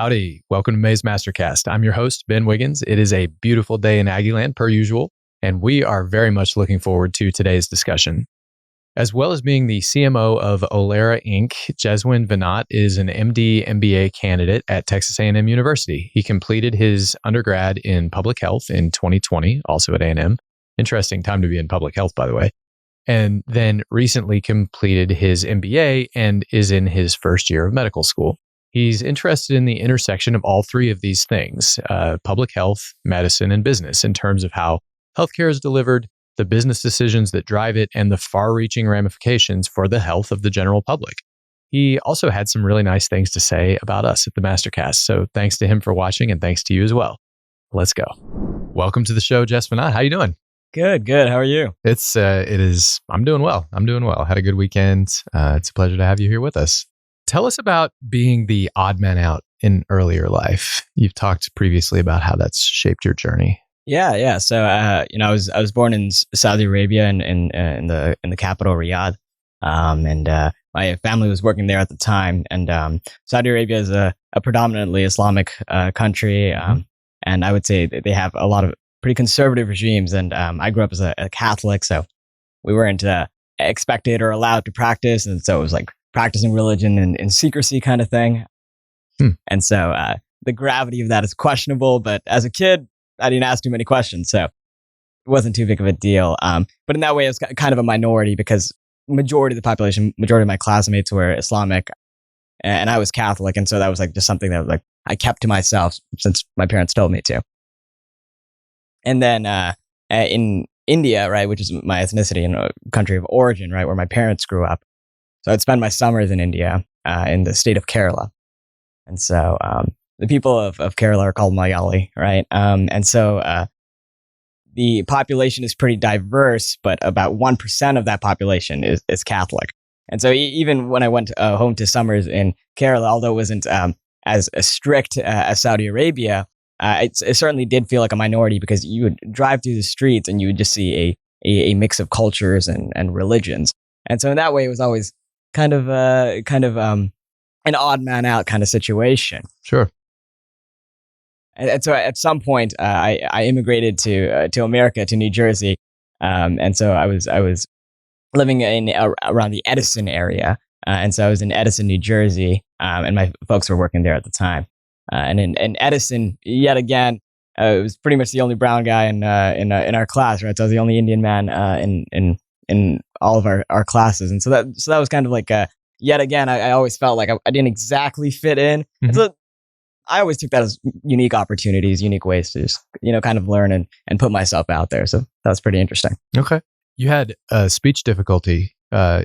Howdy. Welcome to Mays MasterCast. I'm your host, Ben Wiggins. It is a beautiful day in Aggieland, per usual, and we are very much looking forward to today's discussion. As well as being the CMO of Olara Inc., Jeswin Vennatt is an MD MBA candidate at Texas A&M University. He completed his undergrad in public health in 2020, also at A&M. Interesting time to be in public health, by the way. And then recently completed his MBA and is in his first year of medical school. He's interested in the intersection of all three of these things, public health, medicine, and business, in terms of how healthcare is delivered, the business decisions that drive it, and the far-reaching ramifications for the health of the general public. He also had some really nice things to say about us at the Mastercast, so thanks to him for watching, and thanks to you as well. Let's go. Welcome to the show, Jeswin. How you doing? Good. How are you? I'm doing well. Had a good weekend. It's a pleasure to have you here with us. Tell us about being the odd man out in earlier life. You've talked previously about how that's shaped your journey. Yeah. So, I was born in Saudi Arabia in the capital, Riyadh, and my family was working there at the time. And Saudi Arabia is a predominantly Islamic country, and I would say that they have a lot of pretty conservative regimes. And I grew up as a Catholic, so we weren't expected or allowed to practice, and so it was like practicing religion in secrecy kind of thing. And so the gravity of that is questionable, but as a kid, I didn't ask too many questions, so it wasn't too big of a deal. But in that way, it was kind of a minority because majority of my classmates were Islamic, and I was Catholic, and so that was like just something that like I kept to myself since my parents told me to. And then in India, right, which is my ethnicity and country of origin, right, where my parents grew up. So I'd spend my summers in India, in the state of Kerala. And so the people of Kerala are called Malayali, right? And so the population is pretty diverse, but about 1% of that population is Catholic. And so even when I went home to summers in Kerala, although it wasn't as strict as Saudi Arabia, it certainly did feel like a minority because you would drive through the streets and you would just see a mix of cultures and religions. And so in that way, it was always kind of an odd man out kind of situation. Sure. And so at some point, I immigrated to America, to New Jersey, and so I was living around the Edison area, and so I was in Edison, New Jersey, and my folks were working there at the time. And in Edison, yet again, it was pretty much the only brown guy in our class, right? So I was the only Indian man in all of our classes, and so that was kind of like yet again, I always felt like I didn't exactly fit in. Mm-hmm. And so I always took that as unique opportunities, unique ways to just, kind of learn and put myself out there. So that was pretty interesting. Okay. You had speech difficulty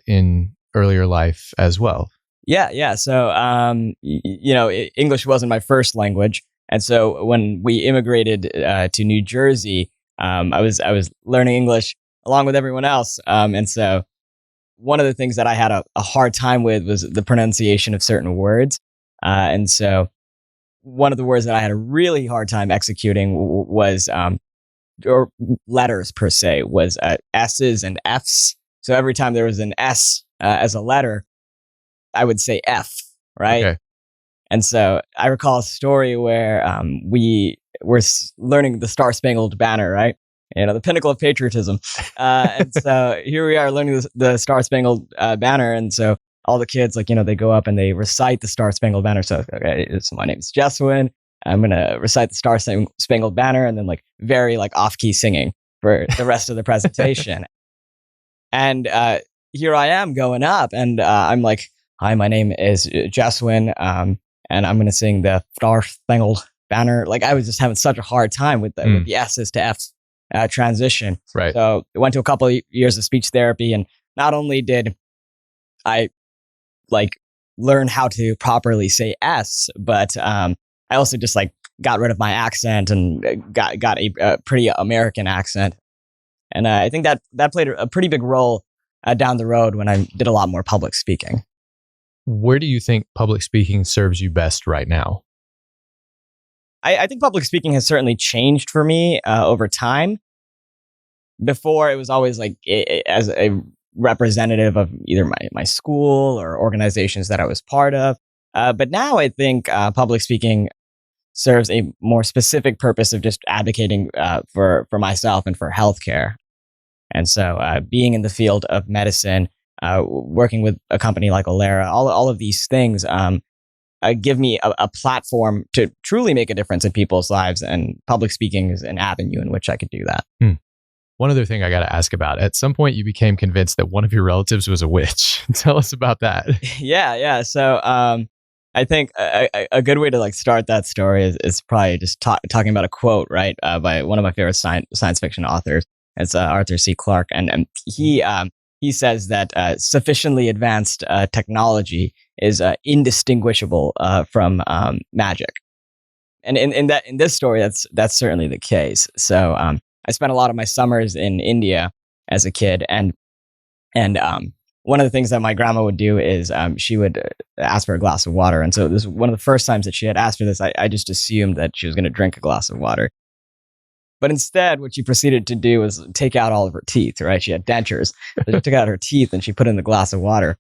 in earlier life as well. Yeah. So, English wasn't my first language. And so when we immigrated to New Jersey, I was learning English along with everyone else. And so one of the things that I had a hard time with was the pronunciation of certain words. And so one of the words that I had a really hard time executing was, or letters per se, was S's and F's. So every time there was an S as a letter, I would say F, right? Okay. And so I recall a story where we were learning the Star Spangled Banner, right? The pinnacle of patriotism. And so here we are learning the Star Spangled Banner. And so all the kids, they go up and they recite the Star Spangled Banner. So, okay, my name is Jeswin. I'm going to recite the Star Spangled Banner, and then very off-key singing for the rest of the presentation. And here I am going up, and I'm like, hi, my name is Jeswin, and I'm going to sing the Star Spangled Banner. I was just having such a hard time with the S's to F's transition. Right. So I went to a couple of years of speech therapy, and not only did I learn how to properly say S, but I also just got rid of my accent and got a pretty American accent. And I think that played a pretty big role down the road when I did a lot more public speaking. Where do you think public speaking serves you best right now? I think public speaking has certainly changed for me over time. Before, it was always as a representative of either my school or organizations that I was part of. But now I think public speaking serves a more specific purpose of just advocating for myself and for healthcare. And so being in the field of medicine, working with a company like Olara, all of these things give me a platform to truly make a difference in people's lives. And public speaking is an avenue in which I could do that. One other thing I got to ask about. At some point, you became convinced that one of your relatives was a witch. Tell us about that. Yeah. So I think a good way to like start that story is probably just talking about a quote, right, by one of my favorite science fiction authors. It's Arthur C. Clarke, and he says that sufficiently advanced technology is indistinguishable from magic. And in this story, that's certainly the case. So I spent a lot of my summers in India as a kid, and one of the things that my grandma would do is she would ask for a glass of water. And so this was one of the first times that she had asked for this. I just assumed that she was going to drink a glass of water. But instead, what she proceeded to do was take out all of her teeth, right? She had dentures. So she took out her teeth and she put in the glass of water.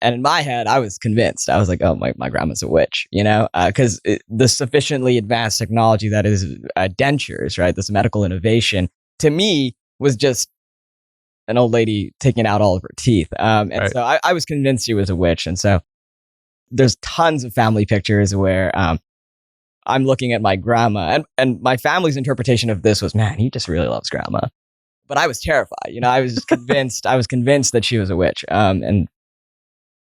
And in my head, I was convinced. I was like, oh, my grandma's a witch, because the sufficiently advanced technology that is dentures, right? This medical innovation, to me, was just an old lady taking out all of her teeth. Right. So I was convinced she was a witch. And so there's tons of family pictures where I'm looking at my grandma, and my family's interpretation of this was, man, he just really loves grandma. But I was terrified. I was just convinced. I was convinced that she was a witch. And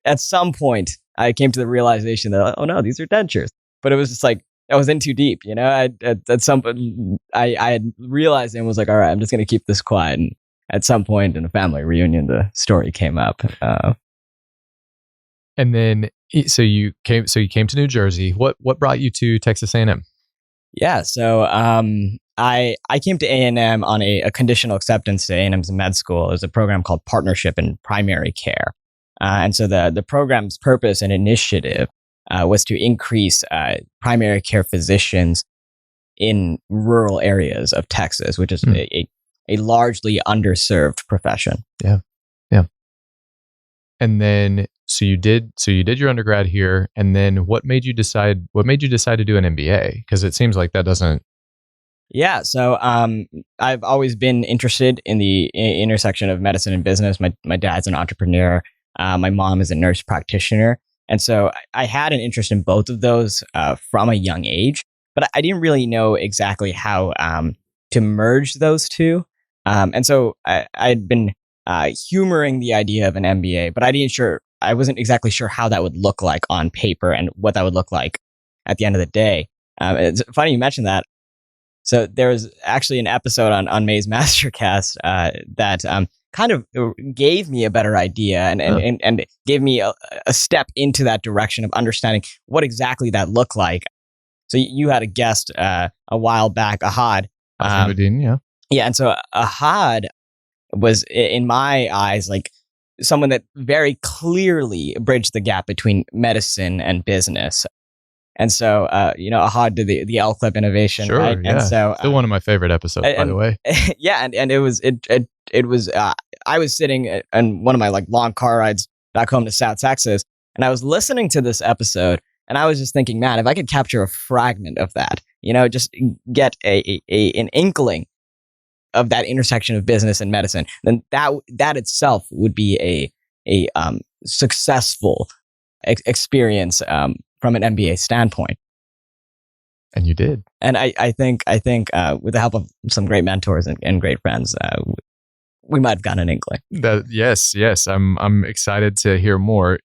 at some point, I came to the realization that, oh no, these are dentures. But it was just like, I was in too deep. At some point, I had realized and was like, all right, I'm just going to keep this quiet. And at some point in a family reunion, the story came up. And then, so you came to New Jersey. What brought you to Texas A&M? Yeah, so I came to A&M on a conditional acceptance to A&M's med school. It was a program called Partnership in Primary Care. And so the program's purpose and initiative was to increase primary care physicians in rural areas of Texas, which is a largely underserved profession. Yeah. And then, so you did your undergrad here, and then what made you decide to do an MBA? Because it seems like that doesn't. Yeah, so I've always been interested in the intersection of medicine and business. My dad's an entrepreneur. My mom is a nurse practitioner. And so I had an interest in both of those from a young age, but I didn't really know exactly how to merge those two. And so I'd been humoring the idea of an MBA, but I wasn't exactly sure how that would look like on paper and what that would look like at the end of the day. It's funny you mentioned that. So there was actually an episode on Mays MasterCast that kind of gave me a better idea and gave me a step into that direction of understanding what exactly that looked like. So you had a guest a while back, Ahad. Yeah. Yeah, and so Ahad was, in my eyes, like someone that very clearly bridged the gap between medicine and business. And so, Ahad did the L clip innovation, sure, right? Yeah. And so, still one of my favorite episodes, by the way. Yeah, and it was. I was sitting on one of my like long car rides back home to South Texas, and I was listening to this episode, and I was just thinking, man, if I could capture a fragment of that, just get an inkling of that intersection of business and medicine, then that itself would be a successful experience from an MBA standpoint. And you did. And I think with the help of some great mentors and great friends, we might have gotten an inkling. Yes. I'm excited to hear more.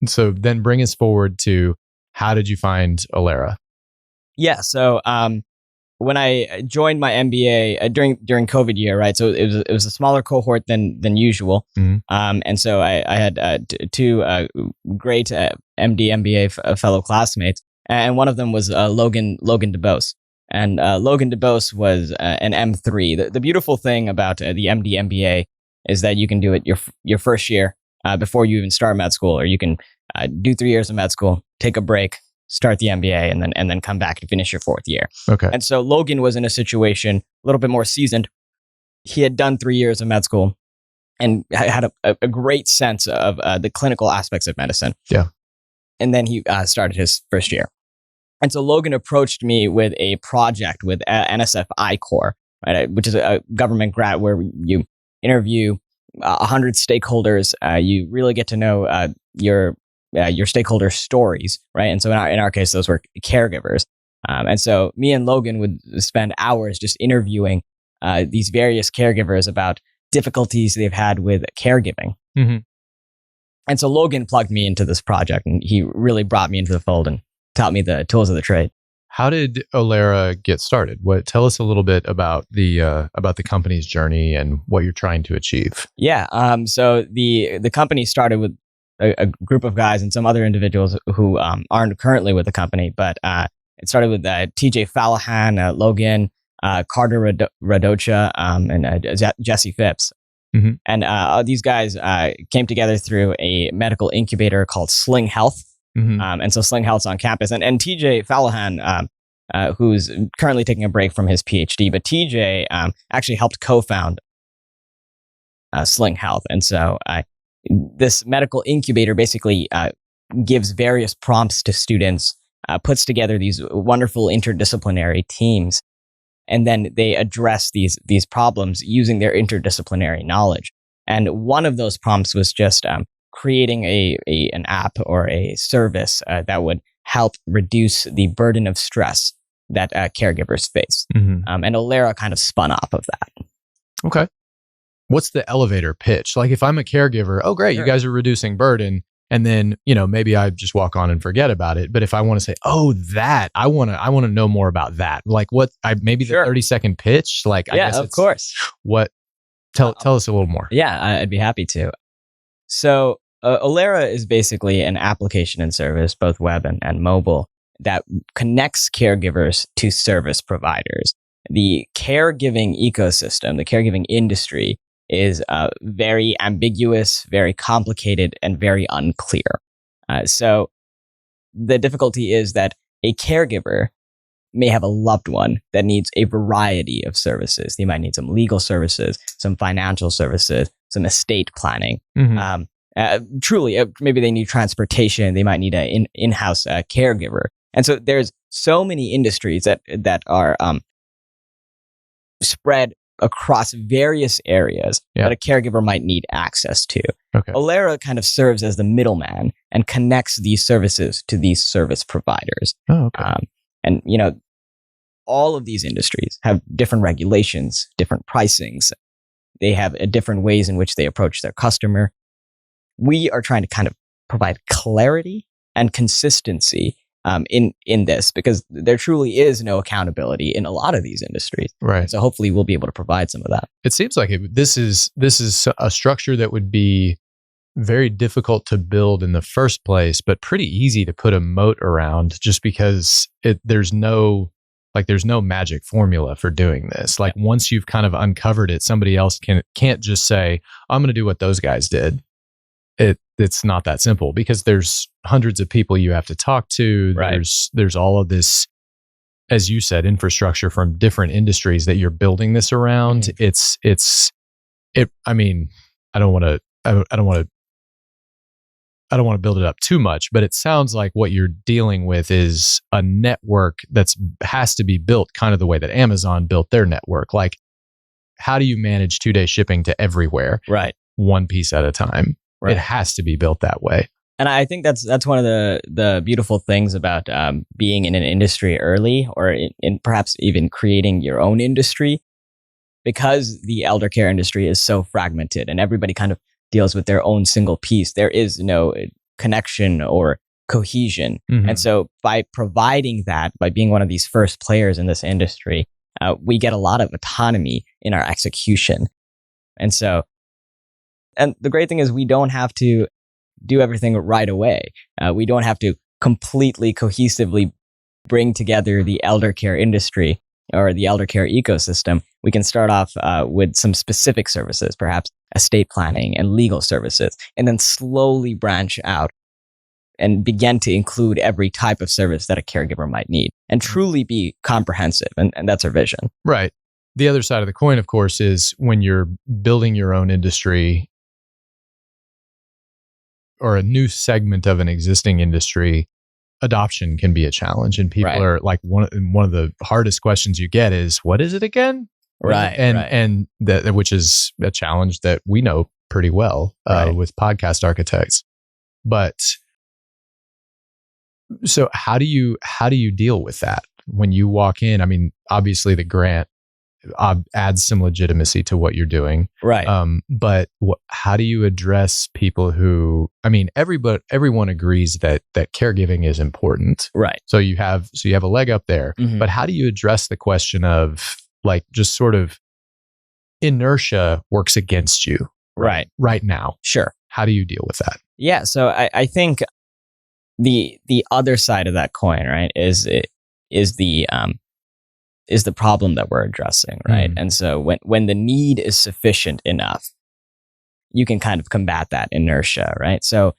So then bring us forward to, how did you find Olara? Yeah. So when I joined my MBA during COVID year, right? So it was a smaller cohort than usual, and so I had two great MD MBA fellow classmates, and one of them was Logan DeBose, and Logan DeBose was an M3. The beautiful thing about the MD MBA is that you can do it your first year before you even start med school, or you can do 3 years of med school, take a break, start the MBA, and then come back to finish your fourth year. Okay. And so Logan was in a situation a little bit more seasoned. He had done 3 years of med school and had a great sense of the clinical aspects of medicine. Yeah. and then he started his first year. And so Logan approached me with a project with NSF I-Corps, right, which is a government grant where you interview 100 stakeholders. You really get to know your stakeholder stories, right? And so in our case, those were caregivers. And so me and Logan would spend hours just interviewing these various caregivers about difficulties they've had with caregiving. Mm-hmm. And so Logan plugged me into this project, and he really brought me into the fold and taught me the tools of the trade. How did Olara get started? Tell us a little bit about the company's journey and what you're trying to achieve. Yeah. So the company started with a group of guys and some other individuals who aren't currently with the company, but it started with TJ Fallahan, Logan, Carter Radocha, and Jesse Phipps. Mm-hmm. And these guys came together through a medical incubator called Sling Health. Mm-hmm. And so Sling Health's on campus. And TJ Fallahan, who's currently taking a break from his PhD, but TJ actually helped co-found Sling Health. And so this medical incubator basically gives various prompts to students, puts together these wonderful interdisciplinary teams, and then they address these problems using their interdisciplinary knowledge. And one of those prompts was just creating an app or a service that would help reduce the burden of stress that caregivers face. Mm-hmm. And Olara kind of spun off of that. Okay. What's the elevator pitch? Like if I'm a caregiver, oh great, Sure. You guys are reducing burden. And then, maybe I just walk on and forget about it. But if I want to say, oh, that, I want to know more about that. Like maybe the Sure. 30-second pitch, like, I guess of course. Tell us a little more. Yeah, I'd be happy to. So Olara is basically an application and service, both web and mobile, that connects caregivers to service providers. The caregiving ecosystem, the caregiving industry is very ambiguous, very complicated, and very unclear. So the difficulty is that a caregiver may have a loved one that needs a variety of services. They might need some legal services, some financial services, some estate planning. Mm-hmm. Truly, maybe they need transportation. They might need an in-house caregiver. And so there's so many industries that are spread across various areas that a caregiver might need access to. Okay. Olara kind of serves as the middleman and connects these services to these service providers. Oh, okay. And, all of these industries have different regulations, different pricings. They have different ways in which they approach their customer. We are trying to kind of provide clarity and consistency in this, because there truly is no accountability in a lot of these industries. Right. So hopefully we'll be able to provide some of that. It seems like this is a structure that would be very difficult to build in the first place, but pretty easy to put a moat around, just because there's no magic formula for doing this. Like once you've kind of uncovered it, somebody else can't just say, I'm going to do what those guys did. It's not that simple, because there's hundreds of people you have to talk to. Right. There's all of this, as you said, infrastructure from different industries that you're building this around. Mm-hmm. I mean, I don't want to build it up too much, but it sounds like what you're dealing with is a network has to be built kind of the way that Amazon built their network. Like, how do you manage 2-day shipping to everywhere? Right. One piece at a time. Right. It has to be built that way. And I think that's one of the beautiful things about being in an industry early, or in perhaps even creating your own industry, because the eldercare industry is so fragmented and everybody kind of deals with their own single piece. There is no connection or cohesion. Mm-hmm. And so by providing that, by being one of these first players in this industry, we get a lot of autonomy in our execution. And the great thing is we don't have to do everything right away. We don't have to completely cohesively bring together the eldercare industry or the eldercare ecosystem. We can start off with some specific services, perhaps estate planning and legal services, and then slowly branch out and begin to include every type of service that a caregiver might need, and truly be comprehensive. And that's our vision. Right. The other side of the coin, of course, is when you're building your own industry, or a new segment of an existing industry, adoption can be a challenge. And people are like, one of the hardest questions you get is, what is it again? Right. And that, which is a challenge that we know pretty well with podcast architects. But so how do you deal with that when you walk in? I mean, obviously the grant adds some legitimacy to what you're doing. Right. But how do you address people who, I mean, everyone agrees that caregiving is important. Right. So you have a leg up there, but how do you address the question of like, just sort of inertia works against you right now? Sure. How do you deal with that? Yeah. So I think the other side of that coin, right, is the problem that we're addressing, right? And so when the need is sufficient enough, you can kind of combat that inertia, right? So,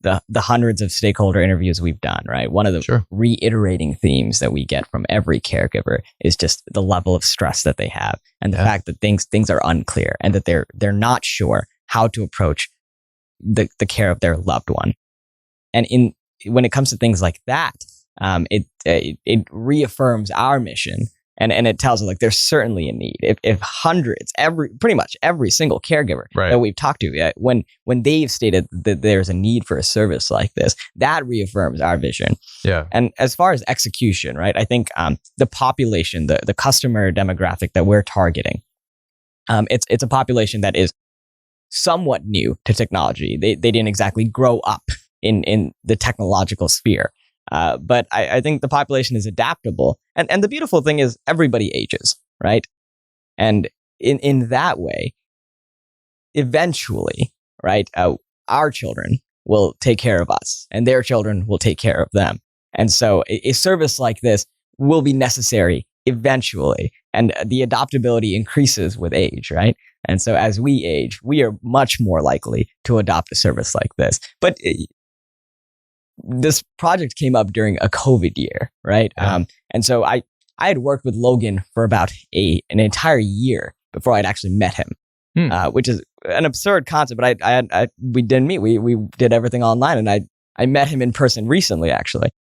the hundreds of stakeholder interviews we've done, right? One of the reiterating themes that we get from every caregiver is just the level of stress that they have, and the fact that things are unclear, and that they're not sure how to approach the care of their loved one. And when it comes to things like that, it reaffirms our mission, and it tells us like there's certainly a need. If hundreds, pretty much every single caregiver that we've talked to, when they've stated that there's a need for a service like this, that reaffirms our vision. Yeah. And as far as execution, right, I think the population, the customer demographic that we're targeting, it's a population that is somewhat new to technology. They didn't exactly grow up in the technological sphere. But I think the population is adaptable. And the beautiful thing is everybody ages, right? And in that way, eventually, right, our children will take care of us, and their children will take care of them. And so a service like this will be necessary eventually. And the adoptability increases with age, right? And so as we age, we are much more likely to adopt a service like this. But this project came up during a COVID year, right? Yeah. And so I had worked with Logan for about an entire year before I'd actually met him, which is an absurd concept. But we didn't meet. We did everything online, and I met him in person recently, actually.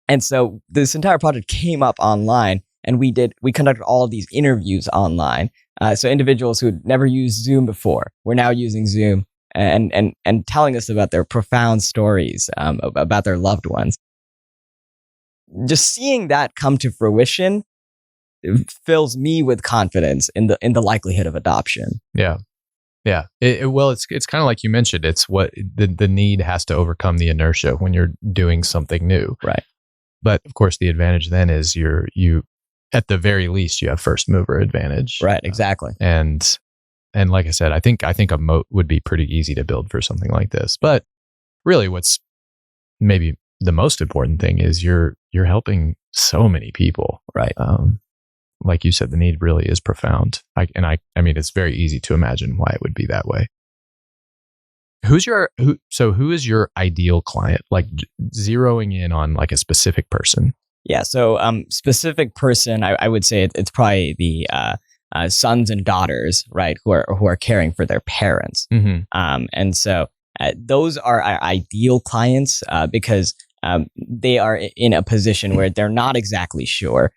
And so this entire project came up online, and we conducted all of these interviews online. So individuals who had never used Zoom before were now using Zoom, and telling us about their profound stories about their loved ones. Just seeing that come to fruition fills me with confidence in the likelihood of adoption. Yeah. Yeah. It's kind of like you mentioned, it's what the need has to overcome the inertia when you're doing something new. Right. But of course the advantage then is you at the very least you have first mover advantage. Right. Exactly. And like I said, I think a moat would be pretty easy to build for something like this. But really what's maybe the most important thing is you're helping so many people. Right. Like you said, the need really is profound. I mean, it's very easy to imagine why it would be that way. Who is your ideal client? Like zeroing in on like a specific person. Yeah. So specific person, I would say it's probably the sons and daughters, right, who are caring for their parents. Mm-hmm. And so those are our ideal clients because they are in a position where they're not exactly sure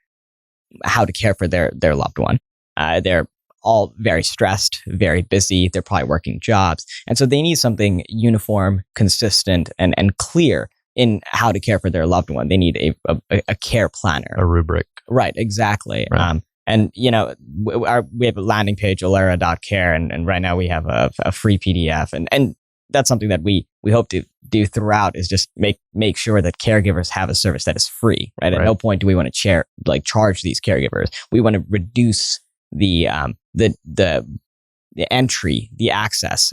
how to care for their loved one. They're all very stressed, very busy. They're probably working jobs. And so they need something uniform, consistent, and clear in how to care for their loved one. They need a care planner. A rubric. Right, exactly. Right. And, we have a landing page, Olara.care, and right now we have a free PDF. And that's something that we hope to do throughout is just make sure that caregivers have a service that is free, right? At no point do we want to charge these caregivers. We want to reduce the entry, the access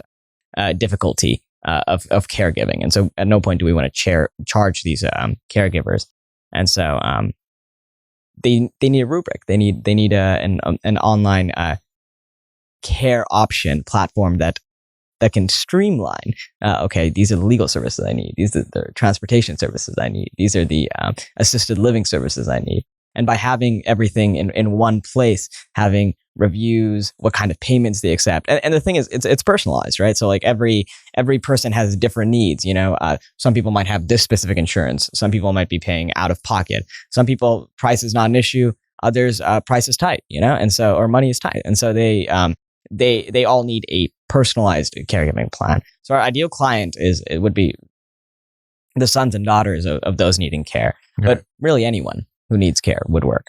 difficulty of caregiving. And so at no point do we want to charge these caregivers. And so they need a rubric. They need an online care option platform that can streamline. Okay, these are the legal services I need. These are the transportation services I need. These are the assisted living services I need. And by having everything in one place, having reviews, what kind of payments they accept. And the thing is, it's personalized, right? So like every person has different needs. Some people might have this specific insurance. Some people might be paying out of pocket. Some people, price is not an issue. Others, price is tight, and so, or money is tight. And so they all need a personalized caregiving plan. So our ideal client would be the sons and daughters of those needing care, but really anyone who needs care would work.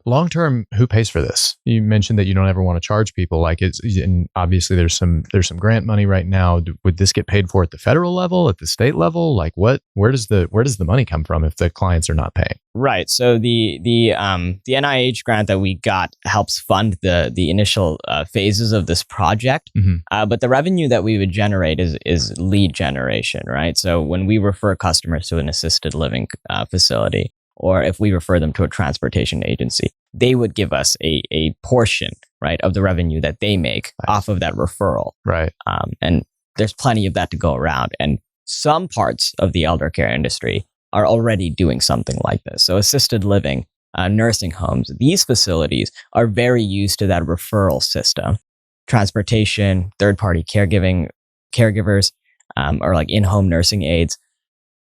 Long term, who pays for this? You mentioned that you don't ever want to charge people. And obviously there's some grant money right now. Would this get paid for at the federal level, at the state level? Like where does the money come from if the clients are not paying? Right. So the NIH grant that we got helps fund the initial phases of this project. Mm-hmm. But the revenue that we would generate is lead generation, right? So when we refer customers to an assisted living facility, or if we refer them to a transportation agency, they would give us a portion, right, of the revenue that they make off of that referral. Right. And there's plenty of that to go around. And some parts of the elder care industry are already doing something like this. So assisted living, nursing homes, these facilities are very used to that referral system. Transportation, third-party caregivers, or like in-home nursing aides.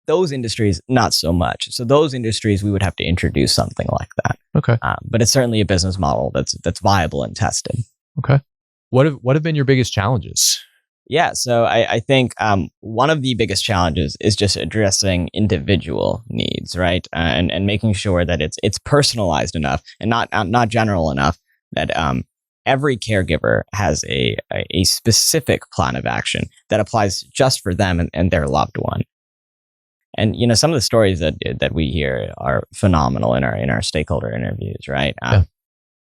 Those industries, not so much. So those industries, we would have to introduce something like that. Okay. But it's certainly a business model that's viable and tested. Okay. What have been your biggest challenges? Yeah. So I think one of the biggest challenges is just addressing individual needs, right? And making sure that it's personalized enough and not general enough that every caregiver has a specific plan of action that applies just for them and their loved one. And some of the stories that we hear are phenomenal in our stakeholder interviews, right?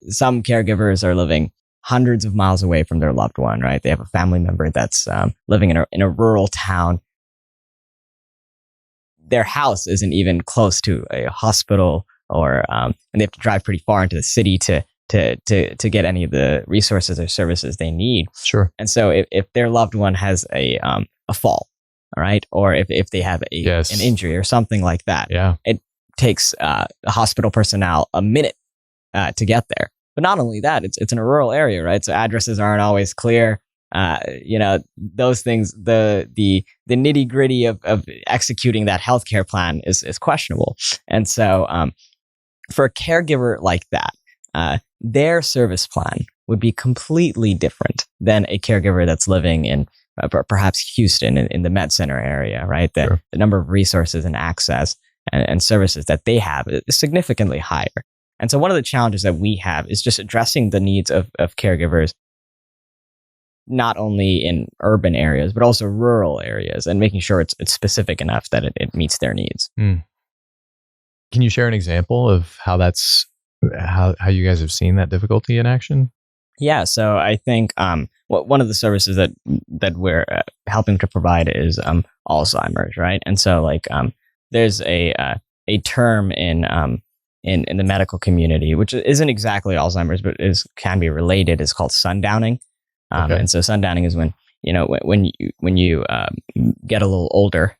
Some caregivers are living hundreds of miles away from their loved one, right? They have a family member that's living in a rural town. Their house isn't even close to a hospital, and they have to drive pretty far into the city to get any of the resources or services they need. Sure. And so if their loved one has a fall, all right, or if they have an injury or something like that, it takes hospital personnel a minute to get there. But not only that, it's in a rural area, right? So addresses aren't always clear. Those things, the nitty gritty of executing that healthcare plan is questionable. And so for a caregiver like that, their service plan would be completely different than a caregiver that's living in perhaps Houston in the Med Center area, right? The number of resources and access and services that they have is significantly higher. And so one of the challenges that we have is just addressing the needs of caregivers, not only in urban areas, but also rural areas, and making sure it's specific enough that it meets their needs. Mm. Can you share an example of how you guys have seen that difficulty in action? Yeah, so I think one of the services that we're helping to provide is Alzheimer's, right? And so there's a term in the medical community, which isn't exactly Alzheimer's, but can be related. It's called sundowning. And so sundowning is when you get a little older,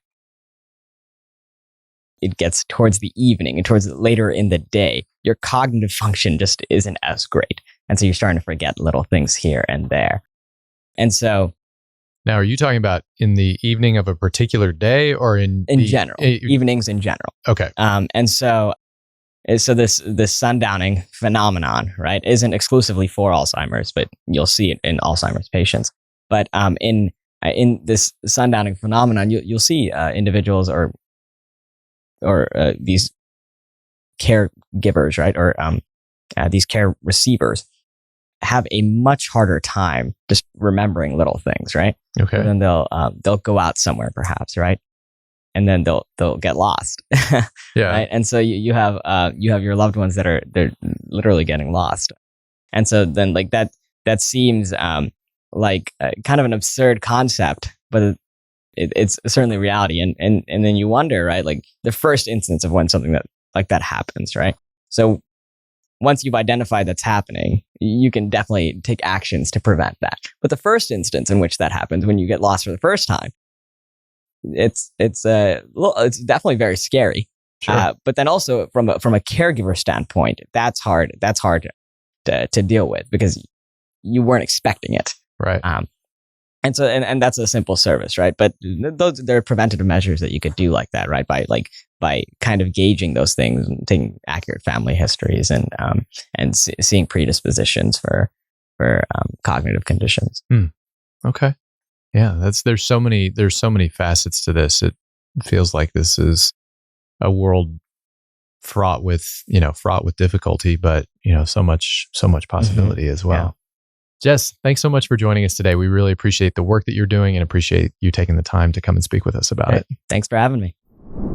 it gets towards the evening and towards later in the day, your cognitive function just isn't as great. And so you're starting to forget little things here and there. And so... Now, are you talking about in the evening of a particular day or in general? Evenings in general. Okay. And so this sundowning phenomenon, right, isn't exclusively for Alzheimer's, but you'll see it in Alzheimer's patients. But in this sundowning phenomenon, you'll see individuals or these caregivers, right, or these care receivers have a much harder time just remembering little things, right? Okay. And then they'll go out somewhere, perhaps, right? And then they'll get lost. Yeah. Right? And so you have your loved ones they're literally getting lost. And so then that seems like kind of an absurd concept, but it's certainly reality. And then you wonder, right? Like the first instance of when something like that happens, right? So once you've identified that's happening, you can definitely take actions to prevent that. But the first instance in which that happens, when you get lost for the first time, it's definitely very scary. Sure. But then also from a caregiver standpoint, that's hard to deal with because you weren't expecting it. Right. And so, and that's a simple service, right? But there are preventative measures that you could do like that, right? By kind of gauging those things, and taking accurate family histories, and seeing predispositions for cognitive conditions. Okay. Yeah, there's so many facets to this. It feels like this is a world fraught with difficulty, but so much possibility as well. Yeah. Jess, thanks so much for joining us today. We really appreciate the work that you're doing and appreciate you taking the time to come and speak with us about it. Thanks for having me.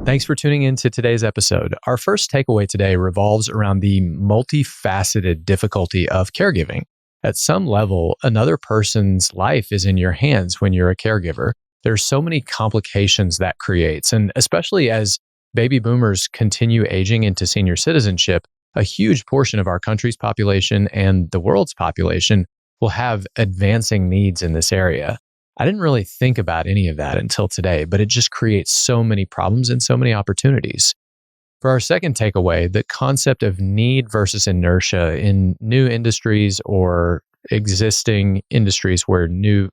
Thanks for tuning in to today's episode. Our first takeaway today revolves around the multifaceted difficulty of caregiving. At some level, another person's life is in your hands when you're a caregiver. There's so many complications that creates, and especially as baby boomers continue aging into senior citizenship, a huge portion of our country's population and the world's population will have advancing needs in this area. I didn't really think about any of that until today, but it just creates so many problems and so many opportunities. For our second takeaway, the concept of need versus inertia in new industries or existing industries where new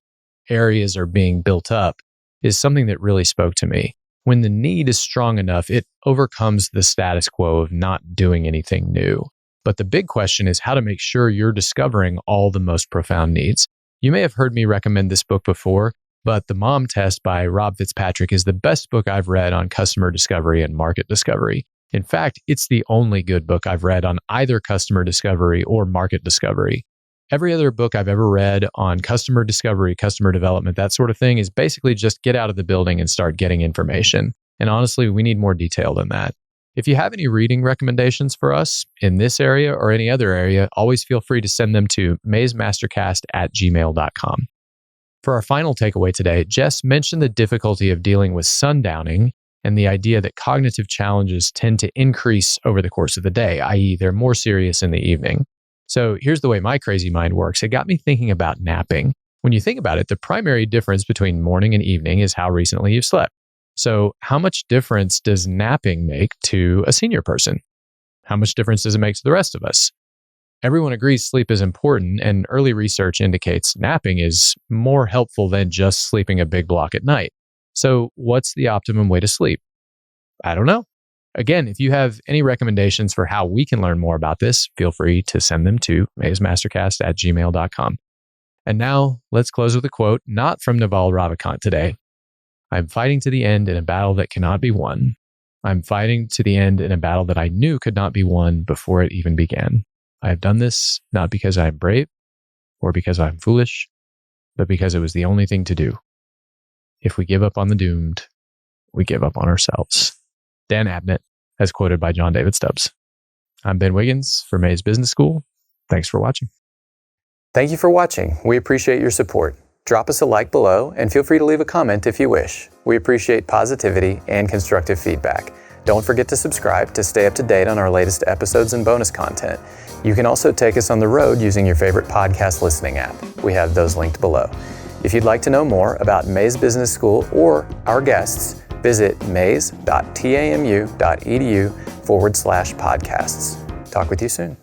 areas are being built up is something that really spoke to me. When the need is strong enough, it overcomes the status quo of not doing anything new. But the big question is how to make sure you're discovering all the most profound needs. You may have heard me recommend this book before, but The Mom Test by Rob Fitzpatrick is the best book I've read on customer discovery and market discovery. In fact, it's the only good book I've read on either customer discovery or market discovery. Every other book I've ever read on customer discovery, customer development, that sort of thing is basically just get out of the building and start getting information. And honestly, we need more detail than that. If you have any reading recommendations for us in this area or any other area, always feel free to send them to maysmastercast@gmail.com. For our final takeaway today, Jess mentioned the difficulty of dealing with sundowning and the idea that cognitive challenges tend to increase over the course of the day, i.e. they're more serious in the evening. So here's the way my crazy mind works. It got me thinking about napping. When you think about it, the primary difference between morning and evening is how recently you've slept. So how much difference does napping make to a senior person? How much difference does it make to the rest of us? Everyone agrees sleep is important, and early research indicates napping is more helpful than just sleeping a big block at night. So what's the optimum way to sleep? I don't know. Again, if you have any recommendations for how we can learn more about this, feel free to send them to maysmastercast@gmail.com. And now let's close with a quote, not from Naval Ravikant today. I'm fighting to the end in a battle that cannot be won. I'm fighting to the end in a battle that I knew could not be won before it even began. I have done this not because I am brave or because I'm foolish, but because it was the only thing to do. If we give up on the doomed, we give up on ourselves. Dan Abnett, as quoted by John David Stubbs. I'm Ben Wiggins for Mays Business School. Thanks for watching. Thank you for watching. We appreciate your support. Drop us a like below and feel free to leave a comment if you wish. We appreciate positivity and constructive feedback. Don't forget to subscribe to stay up to date on our latest episodes and bonus content. You can also take us on the road using your favorite podcast listening app. We have those linked below. If you'd like to know more about Mays Business School or our guests, visit mays.tamu.edu/podcasts. Talk with you soon.